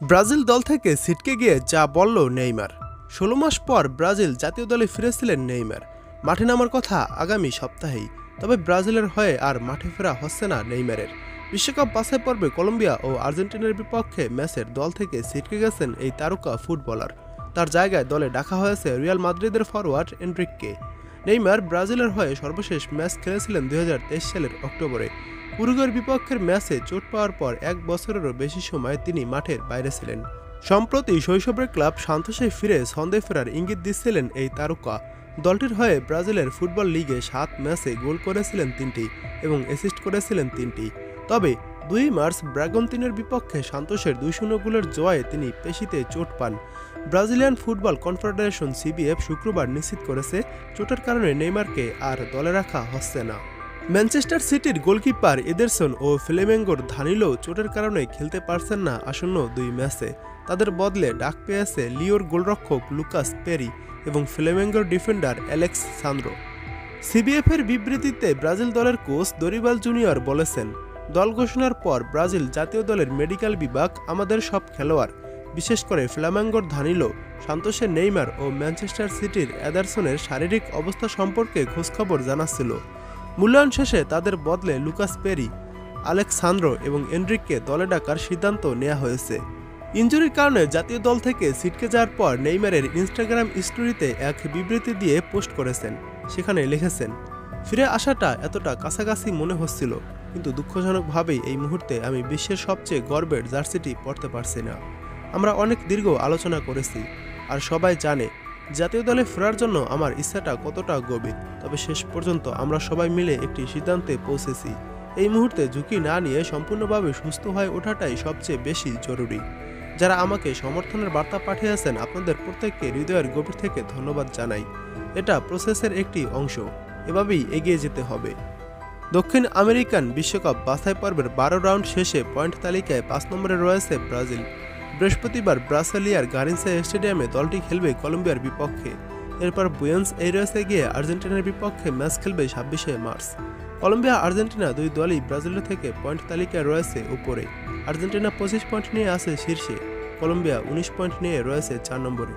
Brazil দল থেকে ছিটকে গিয়ে যা বলল নেইমার। ১৬ মাস পর ব্রাজিল জাতীয় দলে ফিরেছিলেন নেইমার। মাঠে নামার কথা আগামী সপ্তাহেই, তবে ব্রাজিলের হয়ে আর মাঠে ফেরা হচ্ছে না নেইমারের। বিশ্বকাপ বাছাই পর্বে কলম্বিয়া ও আর্জেন্টিনার বিপক্ষে ম্যাচের দল থেকে ছিটকে গেছেন এই তারকা ফুটবলার। তার জায়গায় দলে ডাকা হয়েছে রিয়াল মাদ্রিদের ফরোয়ার্ড এনরিককে। নেইমার ব্রাজিলের হয়ে সর্বশেষ ম্যাচ খেলেছিলেন ২০২৩ সালের অক্টোবরে। উরুগুয়ের বিপক্ষের ম্যাচে চোট পাওয়ার পর ১ বছরেরও বেশি সময় তিনি মাঠের বাইরে ছিলেন। সম্প্রতি শৈশবের ক্লাব সান্তোসে ফিরে ছন্দে ফেরার ইঙ্গিত দিচ্ছিলেন এই তারকা। দলটির হয়ে ব্রাজিলের ফুটবল লিগে ৭ ম্যাচে গোল করেছিলেন ৩টি এবং অ্যাসিস্ট করেছিলেন ৩টি। তবে ২ মার্চ ব্রাগন্তিনের বিপক্ষে সান্তোসের ২-০ গোলের জয়ে তিনি পেশিতে চোট পান। ব্রাজিলিয়ান ফুটবল কনফেডারেশন সিবিএফ শুক্রবার নিশ্চিত করেছে চোটের কারণে নেইমারকে আর দলে রাখা হচ্ছে না। ম্যানচেস্টার সিটির গোলকিপার এদেরসন ও ফ্লেমেঙ্গোর ধানিলো চোটের কারণে খেলতে পারছেন না আসন্ন ২ ম্যাচে। তাদের বদলে ডাক পেয়েছে লিওর গোলরক্ষক লুকাস পেরি এবং ফ্লেমেঙ্গোর ডিফেন্ডার অ্যালেক্স সান্দ্রো। সিবিএফের বিবৃতিতে ব্রাজিল দলের কোচ দরিবাল জুনিয়র বলেছেন, দল ঘোষণার পর ব্রাজিল জাতীয় দলের মেডিকেল বিভাগ আমাদের সব খেলোয়াড়, বিশেষ করে ফ্লামেঙ্গোর ধানিলো, সান্তোসের নেইমার ও ম্যানচেস্টার সিটির এদারসনের শারীরিক অবস্থা সম্পর্কে খোঁজখবর জানাচ্ছিল। মূল্যায়ন শেষে তাদের বদলে লুকাস পেরি, আলেক্সান্দ্রো এবং এনরিককে দলে ডাকার সিদ্ধান্ত নেওয়া হয়েছে। ইনজুরির কারণে জাতীয় দল থেকে ছিটকে যাওয়ার পর নেইমারের ইনস্টাগ্রাম স্টোরিতে এক বিবৃতি দিয়ে পোস্ট করেছেন। সেখানে লিখেছেন, ফিরে আসাটা এতটা কাছাকাছি মনে হচ্ছিল, কিন্তু দুঃখজনকভাবেই এই মুহূর্তে আমি বিশ্বের সবচেয়ে গর্বের জার্সিটি পরতে পারছি না। আমরা অনেক দীর্ঘ আলোচনা করেছি, আর সবাই জানে জাতীয় দলে ফেরার জন্য আমার ইচ্ছাটা কতটা গভীর, তবে শেষ পর্যন্ত আমরা সবাই মিলে একটি সিদ্ধান্তে পৌঁছেছি। এই মুহূর্তে ঝুঁকি না নিয়ে সম্পূর্ণভাবে সুস্থ হয়ে ওঠাটাই সবচেয়ে বেশি জরুরি। যারা আমাকে সমর্থনের বার্তা পাঠিয়েছেন আপনাদের প্রত্যেককে হৃদয়ের গভীর থেকে ধন্যবাদ জানাই। এটা প্রসেসের একটি অংশ, এভাবেই এগিয়ে যেতে হবে। দক্ষিণ আমেরিকান বিশ্বকাপ বাছাই পর্বের ১২ রাউন্ড শেষে পয়েন্ট তালিকায় ৫ নম্বরে রয়েছে ব্রাজিল। বৃহস্পতিবার ব্রাসেলিয়ার গারিনসা স্টেডিয়ামে দলটি খেলবে কলম্বিয়ার বিপক্ষে। এরপর বুয়েন্স এইরেসে গিয়ে আর্জেন্টিনার বিপক্ষে ম্যাচ খেলবে ২৬শে মার্চ। কলম্বিয়া আর্জেন্টিনা দুই দলই ব্রাজিল থেকে পয়েন্ট তালিকায় রয়েছে উপরে। আর্জেন্টিনা ২৫ পয়েন্ট নিয়ে আছে শীর্ষে, কলম্বিয়া ১৯ পয়েন্ট নিয়ে রয়েছে ৪ নম্বরে।